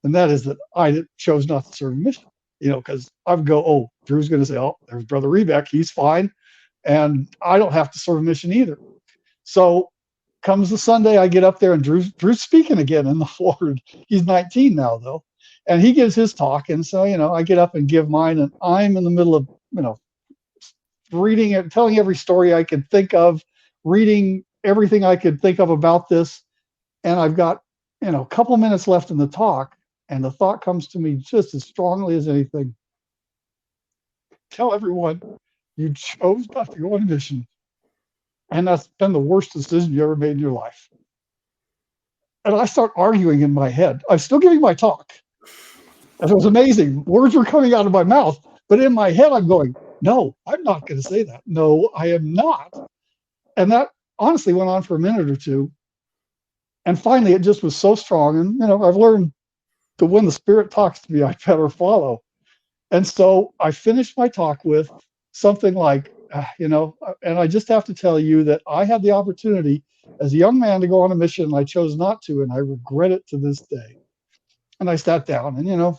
and that is that I chose not to serve a mission, because I would go, oh, Drew's going to say, oh, there's Brother Rebeck, he's fine, and I don't have to serve a mission either. So comes the Sunday, I get up there, and Drew's speaking again in the ward. He's 19 now, though, and he gives his talk, and so I get up and give mine, and I'm in the middle of reading it, telling every story I could think of, reading everything I could think of about this, and I've got a couple of minutes left in the talk, and the thought comes to me just as strongly as anything. Tell everyone you chose not to go on a mission, and that's been the worst decision you ever made in your life. And I start arguing in my head. I'm still giving my talk. And it was amazing. Words were coming out of my mouth, but in my head I'm going, no, I'm not going to say that. No, I am not. And that honestly went on for a minute or two. And finally, it just was so strong. And, I've learned that when the Spirit talks to me, I better follow. And so I finished my talk with something like, and I just have to tell you that I had the opportunity as a young man to go on a mission, and I chose not to, and I regret it to this day. And I sat down, and,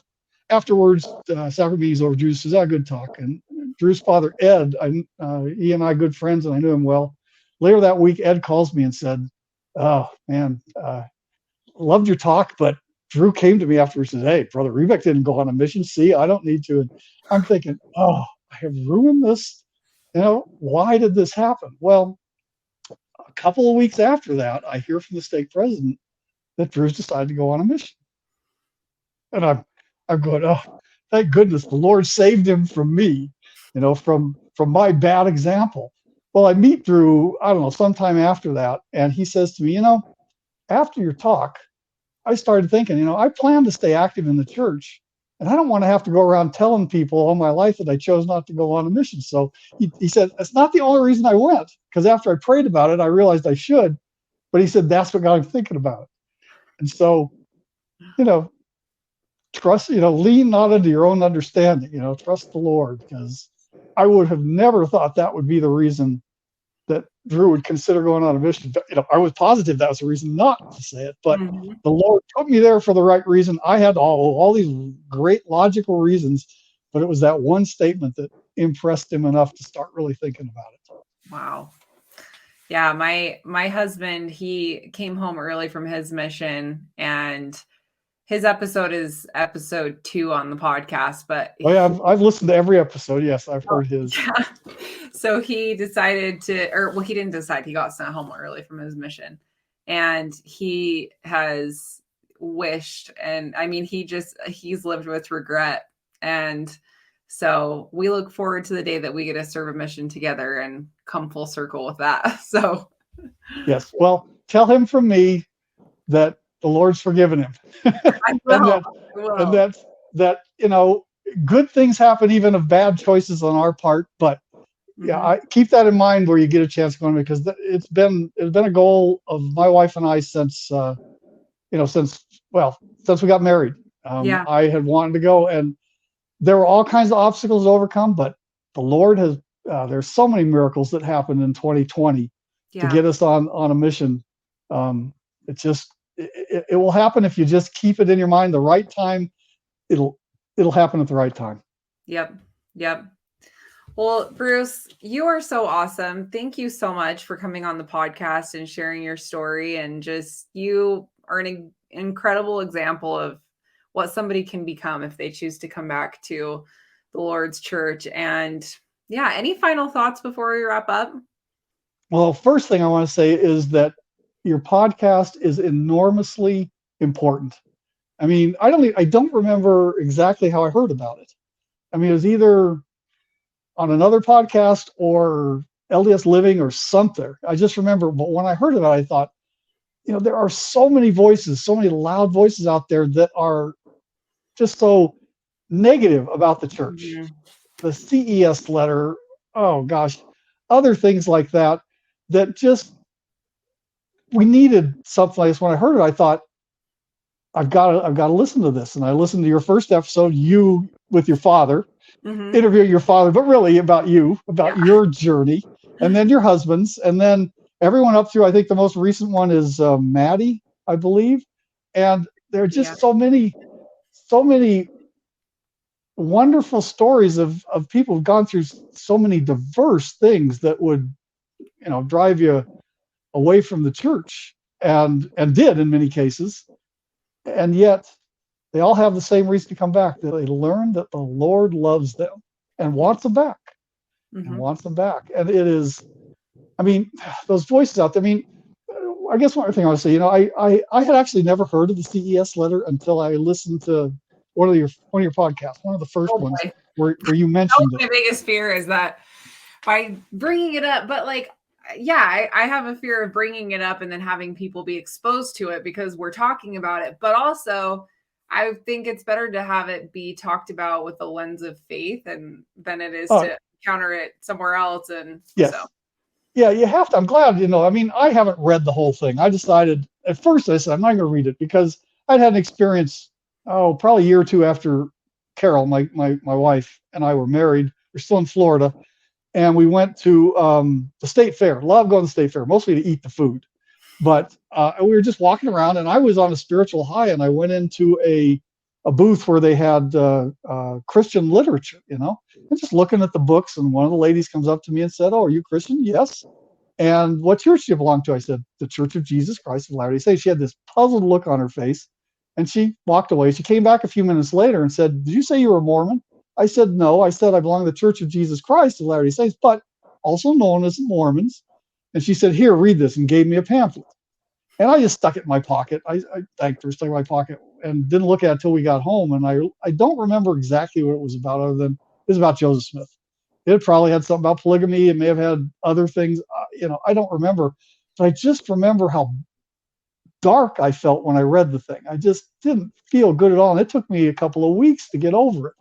afterwards, soccer meetings over, Drew says, good talk. And Drew's father, Ed, he and I good friends, and I knew him well. Later that week, Ed calls me and said, oh, man, loved your talk, but Drew came to me afterwards and said, hey, Brother Rebeck didn't go on a mission. See, I don't need to. And I'm thinking, oh, I have ruined this. Why did this happen? Well, a couple of weeks after that, I hear from the stake president that Drew's decided to go on a mission. And I'm going, oh, thank goodness the Lord saved him from me, from my bad example. Well, I meet Drew, I don't know, sometime after that, and he says to me, after your talk, I started thinking, I plan to stay active in the church, and I don't want to have to go around telling people all my life that I chose not to go on a mission. So he said, that's not the only reason I went, because after I prayed about it, I realized I should. But he said, that's what got him thinking about it. And so, trust, lean not into your own understanding, trust the Lord, because I would have never thought that would be the reason that Drew would consider going on a mission. I was positive that was the reason not to say it, but the Lord put me there for the right reason. I had all these great logical reasons, but it was that one statement that impressed him enough to start really thinking about it. Wow. Yeah, my husband, he came home early from his mission, and his episode is episode 2 on the podcast, but I've listened to every episode. Yes, I've heard his. Yeah. So he decided he didn't decide. He got sent home early from his mission, and he has wished, and I mean, he's lived with regret. And so we look forward to the day that we get to serve a mission together and come full circle with that. So Yes. Well, tell him from me that the Lord's forgiven him, I and will. that I and will. that good things happen even of bad choices on our part. But yeah, Hmm. I keep that in mind where you get a chance going, because it's been a goal of my wife and I since since since we got married. Yeah. I had wanted to go, and there were all kinds of obstacles to overcome, but the Lord has. There's so many miracles that happened in 2020 to Yeah. get us on a mission. Um, it just it will happen if you just keep it in your mind. The right time, it'll it'll happen at the right time. Yep. Yep. Well, Bruce, you are so awesome. Thank you so much for coming on the podcast and sharing your story. And just you are an incredible example of what somebody can become if they choose to come back to the Lord's church. And yeah, any final thoughts before we wrap up? Well, first thing I want to say is that your podcast is enormously important. I mean, I don't remember exactly how I heard about it. I mean, it was either on another podcast or LDS Living or something. I just remember, but when I heard about it, I thought, there are so many voices, so many loud voices out there that are just so negative about the church. Mhm. The CES letter, oh gosh, other things like that, that just, we needed something like this. When I heard it, I thought, I've got to listen to this. And I listened to your first episode, you with your father, Mhm. interviewing your father, but really about you, Yeah. about your journey, and then your husband's, and then everyone up through. I think the most recent one is Maddie, I believe, and there are Yeah. just so many wonderful stories of people who've gone through so many diverse things that would drive you away from the church, and did in many cases, and yet they all have the same reason to come back. That they learn that the Lord loves them and Yeah. wants them back, and Mhm. wants them back. And it is, I mean, those voices out there. I mean, I guess one other thing I want to say, I had actually never heard of the CES letter until I listened to one of your podcasts, one of the first Oh ones boy. where you That was mentioned it. my biggest fear is that by bringing it up, but like, yeah, I have a fear of bringing it up and then having people be exposed to it because we're talking about it. But also, I think it's better to have it be talked about with the lens of faith and than it is Oh, to counter it somewhere else. And so, yes. Yeah, you have to. I'm glad, I mean, I haven't read the whole thing. I decided at first, I said, I'm not going to read it because I'd had an experience, probably a year or two after Carol, my wife, and I were married. We're still in Florida. And we went to the state fair. Love going to the state fair, mostly to eat the food. But we were just walking around, and I was on a spiritual high, and I went into a booth where they had Christian literature, and just looking at the books. And one of the ladies comes up to me and said, "Oh, are you Christian?" "Yes." "And what church do you belong to?" I said, "The Church of Jesus Christ of Latter-day Saints." She had this puzzled look on her face, and she walked away. She came back a few minutes later and said, "Did you say you were Mormon?" I said, "No. I said I belong to the Church of Jesus Christ of Latter-day Saints, but also known as Mormons." And she said, "Here, read this," and gave me a pamphlet. And I just stuck it in my pocket. I thanked her, stuck it in my pocket, and didn't look at it until we got home. And I don't remember exactly what it was about, other than it was about Joseph Smith. It probably had something about polygamy. It may have had other things. I don't remember. But I just remember how dark I felt when I read the thing. I just didn't feel good at all. And it took me a couple of weeks to get over it.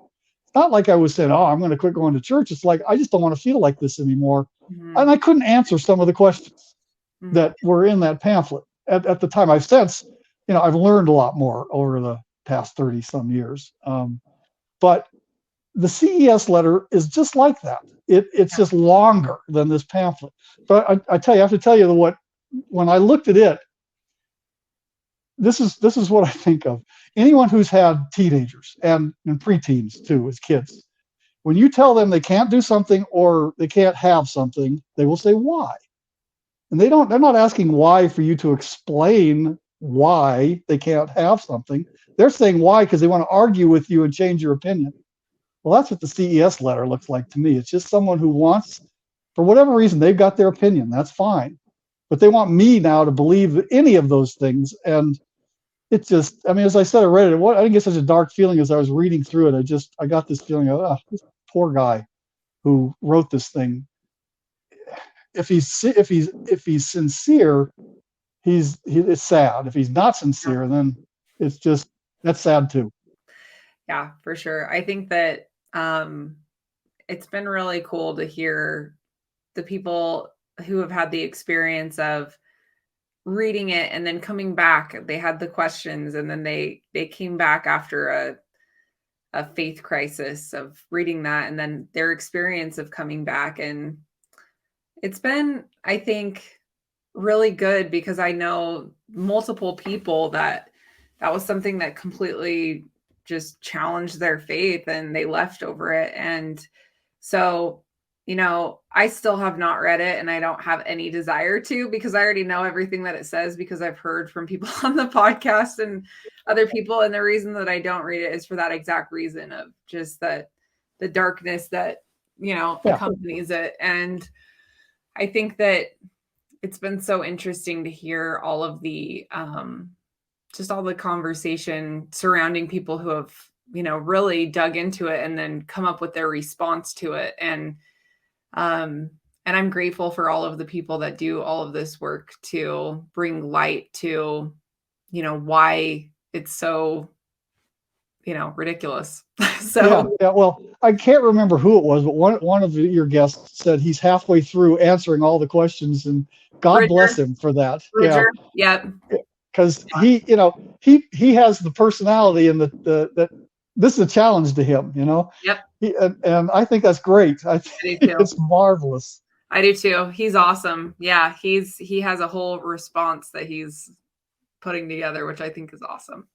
It's not like I was saying, "Oh, I'm going to quit going to church." It's like, I just don't want to feel like this anymore. And mhm, I couldn't answer some of the questions mhm, that were in that pamphlet at the time. I've since, I've learned a lot more over the past 30 some years. But the CES letter is just like that. It's yeah, just longer than this pamphlet. But I tell you, I have to tell you that when I looked at it, this is what I think of. Anyone who's had teenagers and preteens too, as kids, when you tell them they can't do something or they can't have something, they will say why. And they're not asking why for you to explain why they can't have something. They're saying why because they want to argue with you and change your opinion. Well, that's what the CES letter looks like to me. It's just someone who wants, for whatever reason, they've got their opinion. That's fine. But they want me now to believe any of those things. And it's just, I mean, as I said, I read it. I didn't get such a dark feeling as I was reading through it. I got this feeling of, this poor guy who wrote this thing. if he's sincere, it's sad. If he's not sincere, then that's sad too. Yeah, for sure. I think that it's been really cool to hear the people who have had the experience of reading it and then coming back. They had the questions, and then they came back after a faith crisis of reading that, and then their experience of coming back. And it's been, I think, really good, because I know multiple people that was something that completely just challenged their faith, and they left over it. And so, I still have not read it, and I don't have any desire to, because I already know everything that it says, because I've heard from people on the podcast and other people. And the reason that I don't read it is for that exact reason of just the darkness that, accompanies it. And I think that it's been so interesting to hear all of the, just all the conversation surrounding people who have, really dug into it and then come up with their response to it. And I'm grateful for all of the people that do all of this work to bring light to, why it's so, ridiculous. So yeah. Well, I can't remember who it was, but one of your guests said he's halfway through answering all the questions, and God bless him for that. Berger, yeah. Because he has the personality, and that this is a challenge to him, Yep. And I think that's great. I think it's marvelous. I do too. He's awesome. Yeah, he has a whole response that he's putting together, which I think is awesome.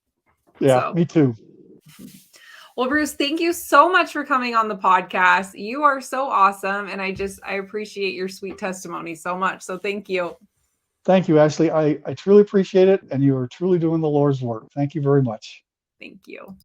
Yeah, me too. Well, Bruce, thank you so much for coming on the podcast. You are so awesome, and I appreciate your sweet testimony so much. So thank you. Thank you, Ashley. I truly appreciate it, and you are truly doing the Lord's work. Thank you very much. Thank you.